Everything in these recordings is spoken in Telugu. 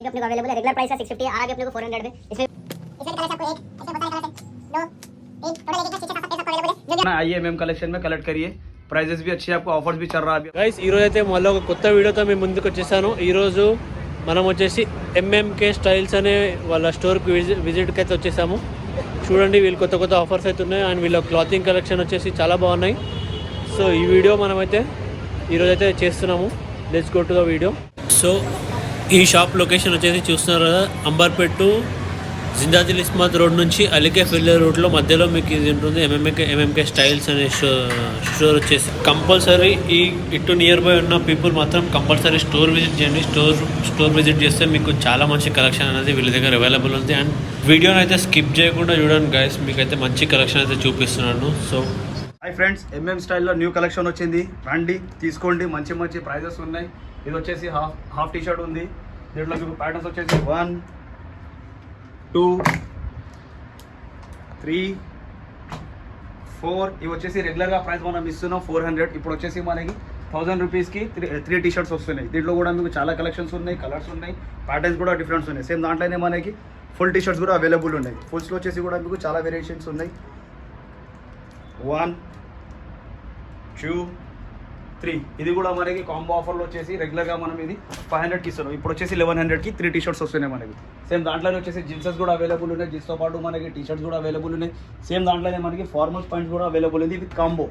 अपने को अवेलेबल है। रेगुलर प्राइस है 650, आगे अपने को 400 में। इसमें कलर आपको एक ऐसे बहुत सारे कलर है, दो एक टोटल एक 6 7 पीस अवेलेबल है। आइए एमएम कलेक्शन में कलेक्ट करिए, ప్రైజెస్ भी अच्छी है, आपको ऑफर्स भी चल रहा है अभी। గైస్ ఈరోజు అయితే మళ్ళీ ఒక కొత్త వీడియోతో మేము ముందుకు వచ్చేసాను. ఈరోజు మనం వచ్చేసి ఎంఎంకే స్టైల్స్ అనే వాళ్ళ స్టోర్కి విజిట్కి అయితే వచ్చేసాము. చూడండి వీళ్ళు కొత్త కొత్త ఆఫర్స్ అయితే ఉన్నాయి అండ్ వీళ్ళ క్లాతింగ్ కలెక్షన్ వచ్చేసి చాలా బాగున్నాయి. సో ఈ వీడియో మనమైతే ఈరోజు అయితే చేస్తున్నాము. Let's go to the video. So ఈ షాప్ లొకేషన్ వచ్చేసి చూస్తున్నారు కదా, అంబర్పేట్ జిందాదిల్ ఇస్మాత్ రోడ్ నుంచి అలికే ఫిల్లర్ రూట్లో మధ్యలో మీకు ఇది ఉంటుంది. ఎంఎంకే స్టైల్స్ అనే స్టోర్ వచ్చేసి కంపల్సరీ ఈ ఇటు నియర్ బై ఉన్న పీపుల్ మాత్రం కంపల్సరీ స్టోర్ విజిట్ చేయండి. స్టోర్ విజిట్ చేస్తే మీకు చాలా మంచి కలెక్షన్ అనేది వీళ్ళ దగ్గర అవైలబుల్ ఉంది. అండ్ వీడియోని అయితే స్కిప్ చేయకుండా చూడండి గైస్, మీకైతే మంచి కలెక్షన్ అయితే చూపిస్తున్నాను. సో హాయ్ ఫ్రెండ్స్, ఎంఎం స్టైల్లో న్యూ కలెక్షన్ వచ్చింది, రండి తీసుకోండి. మంచి మంచి ప్రైజెస్ ఉన్నాయి. ఇది వచ్చేసి హాఫ్ టీ షర్ట్ ఉంది. దీంట్లో మీకు ప్యాటర్న్స్ వచ్చేసి 1 2 3 4 ఇవి వచ్చేసి రెగ్యులర్గా ప్రైస్ మనం ఇస్తున్నాం 400. ఇప్పుడు వచ్చేసి మనకి 1000 రూపీస్కి 3 టీ షర్ట్స్ వస్తున్నాయి. దీంట్లో కూడా మీకు చాలా కలెక్షన్స్ ఉన్నాయి, కలర్స్ ఉన్నాయి, ప్యాటర్న్స్ కూడా డిఫరెన్స్ ఉన్నాయి. సేమ్ దాంట్లోనే మనకి ఫుల్ టీ షర్ట్స్ కూడా అవైలబుల్ ఉన్నాయి. ఫుల్స్లో వచ్చేసి కూడా మీకు చాలా వేరియేషన్స్ ఉన్నాయి. 1 2 3 ఇది కూడా మనకి కాంబో ఆఫర్లో వచ్చేసి రెగ్యులర్గా మనం ఇది 500కి ఇస్తున్నాం. ఇప్పుడు వచ్చేసి 1100కి 3 టీ షర్ట్స్ వస్తున్నాయి మనకి. సేమ్ దాంట్లోనే వచ్చేసి జీన్సెస్ కూడా అవైలబుల్ ఉన్నాయి. జీన్స్తో పాటు మనకి టీ షర్ట్స్ కూడా అవైలబుల్ ఉన్నాయి. సేమ్ దాంట్లోనే మనకి ఫార్మల్స్ ప్యాంట్స్ కూడా అవైలబుల్ ఉంది విత్ కాంబో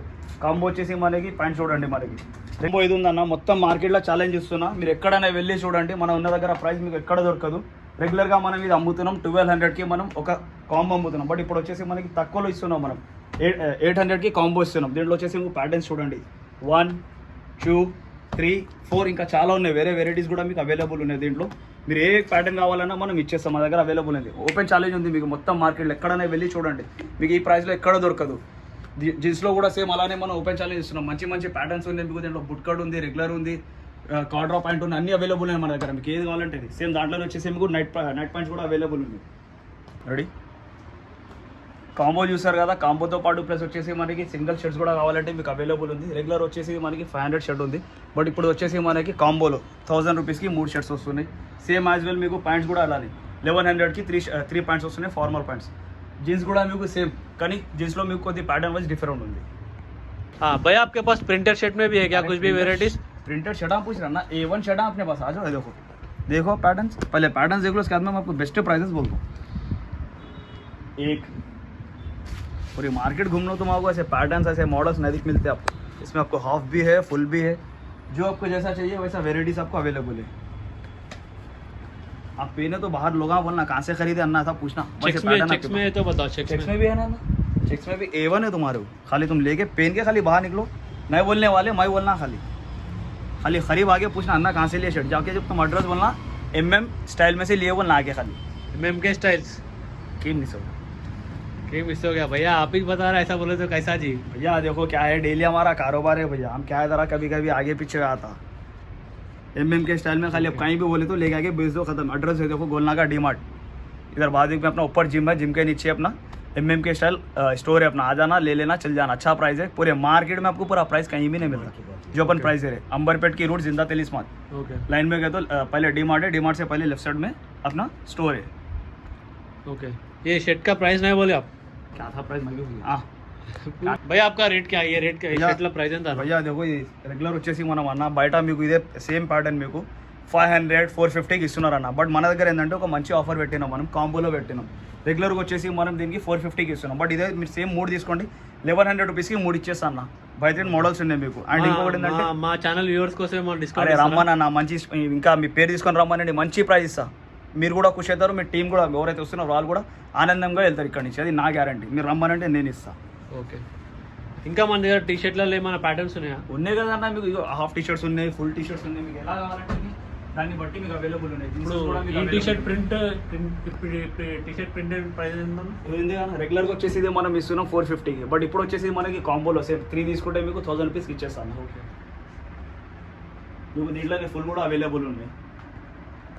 వచ్చేసి మనకి ప్యాంట్ చూడండి. మనకి కాంబో ఇది ఉందన్న, మొత్తం మార్కెట్లో ఛాలెంజ్ ఇస్తున్నా. మీరు ఎక్కడైనా వెళ్ళి చూడండి, మనం ఉన్న దగ్గర ప్రైస్ మీకు ఎక్కడ దొరకదు. రెగ్యులర్గా మనం ఇది అమ్ముతున్నాం 1200కి మనం ఒక కాంబో అమ్ముతున్నాం. బట్ ఇప్పుడు వచ్చేసి మనకి తక్కువలో ఇస్తున్నాం, మనం 800కి కాంబో ఇస్తున్నాం. దీంట్లో వచ్చేసి మీకు ప్యాటర్న్స్ చూడండి 1 2 3 4 ఇంకా చాలా ఉన్నాయి. వేరే వెరైటీస్ కూడా మీకు అవైలబుల్ ఉన్నాయి. దీంట్లో మీరు ఏ ప్యాటర్న్ కావాలన్నా మనం ఇచ్చేస్తాం, మా దగ్గర అవైలబుల్ ఉంది. ఓపెన్ ఛాలెంజ్ ఉంది మీకు మొత్తం మార్కెట్లో. ఎక్కడైనా వెళ్ళి చూడండి, మీకు ఈ ప్రైస్లో ఎక్కడ దొరకదు. జీన్స్లో కూడా సేమ్ అలానే మనం ఓపెన్ ఛాలెంజ్ ఇస్తున్నాం. మంచి మంచి ప్యాటర్న్స్ ఉన్నాయి మీకు. దీంట్లో బుట్కట్ ఉంది, రెగ్యులర్ ఉంది, కార్డ్రా ప్యాంట్ ఉంది, అన్ని అవైలబుల్ ఉన్నాయి మన దగ్గర. మీకు ఏది కావాలంటే సేమ్ దాంట్లో వచ్చేసి మీకు నైట్ ప్యాంట్స్ కూడా అవైలబుల్ ఉంది. రెడీ కాంబో చూసారు కదా, కాంబోతో పాటు ప్లస్ వచ్చేసి మనకి సింగిల్ షర్ట్స్ కూడా కావాలంటే మీకు అవైలబుల్ ఉంది. రెగ్యులర్ వచ్చేసి మనకి 500 షర్ట్ ఉంది. బట్ ఇప్పుడు వచ్చేసి మనకి కాంబోలో 1000 రూపీస్కి 3 షర్ట్స్ వస్తున్నాయి. సేమ్ యాజ్ వెల్ మీకు ప్యాంట్స్ కూడా అలానే 1100కి 3 ప్యాంట్స్ వస్తున్నాయి, ఫార్మల్ ప్యాంట్స్. జీన్స్ కూడా మీకు సేమ్, కానీ జీన్స్లో మీకు కొద్ది ప్యాటర్న్ వైజ్ डिफरेंट ఉంది. भैया आपके पास प्रिंटेड शर्ट में भी है क्या कुछ भी वेराइटीज? प्रिंटेड शर्ट आप पूछ रहे ना, A1 शर्ट अपने पास आ जाओ. देखो पैटर्न्स, पहले पैटर्न्स देख लो, उसके बाद में आपको बेस्ट प्राइसेस बोल दूँ. एक पूरी मार्केट घूम लो तुम, आपको ऐसे पैटर्न्स, ऐसे मॉडल्स नहीं मिलते आपको. इसमें आपको हाफ भी है, फुल भी है, जो आपको जैसा चाहिए वैसा वेराइटीज आपको अवेलेबल है. आप पहने तो बाहर लोग बोलना कहाँ से खरीदे, अन्ना था पूछना. चेक्स में तो बताओ. चेक्स में भी है ना, चेक्स में भी A1 है तुम्हारे. खाली तुम लेके पहन के खाली बाहर निकलो, नहीं बोलने वाले मैं बोलना, खाली खरीब आगे पूछना अन्ना कहाँ से लिए शर्ट. जाके जब तुम एड्रेस बोलना MM स्टाइल में से लिए बोलना आगे, खाली एमएमके स्टाइल्स क्रीम मिस हो मिस हो गया. भैया आप ही बता रहे, ऐसा बोले तो कैसा जी? भैया देखो क्या है, डेली हमारा कारोबार है भैया. हम क्या है ज़रा कभी कभी आगे पीछे आता. MM के स्टाइल में खाली अब कहीं भी बोले तो लेके आके बेच दो, खत्म. एड्रेस है देखो गोलना का DMart, इधर बाजू में अपना ऊपर जिम है, जिम के नीचे अपना MM के स्टाइल स्टोर है अपना. आ जाना, ले लेना, चल जाना. अच्छा प्राइस है, पूरे मार्केट में आपको पूरा प्राइस कहीं भी नहीं मिलता जो अपन प्राइस है. अंबरपेट की रूट जिंदादिल इस्मात लाइन में गए तो पहले DMart है, DMart से पहले लेफ्ट साइड में अपना स्टोर है. ओके, ये शर्ट का प्राइस नहीं बोले आप? क्या था प्राइस? हाँ भैया आपका रेट क्या है? ये रेट क्या है? షర్ట్ల ప్రైస్ ఎంత? భయ్యా देखो ఇది రెగ్యులర్ వచ్చేసి మనం అన్న బయట మీకు ఇదే సేమ్ ప్యాటర్న్ మీకు 500 450కి ఇస్తున్నారు అన్న. బట్ మన దగ్గర ఏంటంటే ఒక మంచి ఆఫర్ పెట్టినాం, మనం కాంబోలో పెట్టినాం. రెగ్యులర్గా వచ్చేసి మనం దీనికి 450కి ఇస్తున్నాం. బట్ ఇదే మీరు సేమ్ 3 తీసుకోండి, 1100 రూపీస్కి 3 ఇచ్చేస్తాను అన్న. బై 3 మోడల్స్ ఉన్నాయి మీకు. అండ్ ఇంకొకటి ఏంటంటే మా ఛానల్ వ్యూవర్స్ కోసం డిస్కౌంట్ రమ్మన్న మంచి, ఇంకా మీ పేరు తీసుకొని రమ్మనండి, మంచి ప్రైస్ ఇస్తా. మీరు కూడా ఖుషి అవుతారు, మీ టీం కూడా ఎవరైతే వస్తున్నారో వాళ్ళు కూడా ఆనందంగా వెళ్తారు ఇక్కడి నుంచి. అది నా గ్యారంటీ. మీరు రమ్మనంటే నేను ఇస్తాను. ఓకే, ఇంకా మన దగ్గర టీ షర్ట్లలో ఏమైనా ప్యాటర్న్స్ ఉన్నాయా? ఉన్నాయి కదన్నా, మీకు హాఫ్ టీ షర్ట్స్ ఉన్నాయి, ఫుల్ టీ షర్ట్స్ ఉన్నాయి. మీకు ఎలా కావాలంటే దాన్ని బట్టి మీకు అవైలబుల్ ఉన్నాయి. T shirt T shirt printed price ఏంది కదా, రెగ్యులర్గా వచ్చేసి ఇది మనం ఇస్తున్నాం 450కి. బట్ ఇప్పుడు వచ్చేసి మనకి కాంబోలో సేమ్ 3 తీసుకుంటే మీకు 1000 రూపీస్కి ఇచ్చేస్తాను. ఓకే, మీకు దీంట్లోనే ఫుల్ కూడా అవైలబుల్ ఉన్నాయి.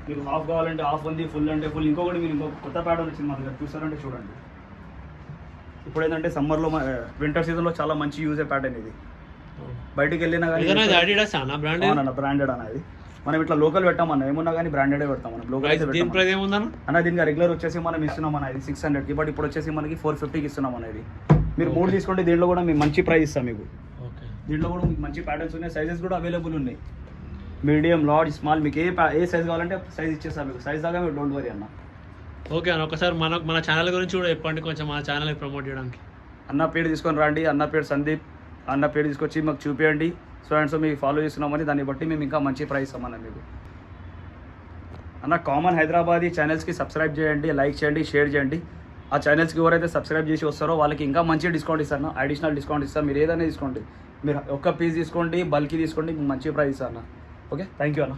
మీకు హాఫ్ కావాలంటే హాఫ్ ఉంది, ఫుల్ అంటే ఫుల్. ఇంకొకటి మీరు ఇంకొక కొత్త ప్యాటర్న్ వచ్చింది మన దగ్గర, చూసారంటే చూడండి. ఇప్పుడు ఏంటంటే సమ్మర్లో వింటర్ సీజన్లో చాలా మంచి యూజ్ అయ్యే ప్యాటర్న్ ఇది. బయటికి వెళ్ళినా కానీ బ్రాండెడ్ బ్రాండెడ్ అన్న ఇది మనం ఇట్లా లోకల్ పెట్టామన్న, ఏమున్నా కానీ బ్రాండెడే పెడతాం మనం. లోకల్ అయితే దీని పెట్టాం ప్రైస్ ఏముందన్న? అన్న. దీనికి రెగ్యులర్ వచ్చేసి మనం ఇస్తున్నాం అన్న, ఇది 600కి, బట్ ఇప్పుడు వచ్చేసి మనకి 450కి ఇస్తున్నాం అన్న. ఇది మీరు 3 తీసుకుంటే దీంట్లో కూడా మీకు మంచి ప్రైస్ ఇస్తాం మీకు. ఓకే, దీంట్లో కూడా మీకు మంచి ప్యాటర్న్స్ ఉన్నాయి, సైజెస్ కూడా అవైలబుల్ ఉన్నాయి. మీడియం, లార్జ్, స్మాల్, మీకు ఏ సైజ్ కావాలంటే సైజ్ ఇచ్చేస్తాం మీకు. సైజ్ దాకా మీరు డోంట్ వరీ అన్న. ఓకే అన్న, ఒకసారి మన ఛానల్ గురించి కూడా చెప్పండి కొంచెం, మన ఛానల్ ప్రమోట్ చేయడానికి. అన్న పేరు తీసుకొని రండి, అన్న పేరు సందీప్, అన్న పేరు తీసుకొచ్చి మాకు చూపించండి. సో అండ్ సో మీకు ఫాలో చేస్తున్నామని, దాన్ని బట్టి మేము ఇంకా మంచి ప్రైస్ ఇస్తామన్న మీకు. అన్న కామన్ హైదరాబాదీ ఛానల్స్కి సబ్స్క్రైబ్ చేయండి, లైక్ చేయండి, షేర్ చేయండి. ఆ ఛానల్స్కి ఎవరైతే సబ్స్క్రైబ్ చేసి వస్తారో వాళ్ళకి ఇంకా మంచి డిస్కౌంట్ ఇస్తాను, అడిషనల్ డిస్కౌంట్ ఇస్తాను. మీరు ఏదైనా తీసుకోండి, మీరు ఒక్క పీస్ తీసుకోండి, బల్క్ తీసుకోండి, మీకు మంచి ప్రైస్ ఇస్తాను అన్న. ఓకే, థ్యాంక్ యూ అన్న.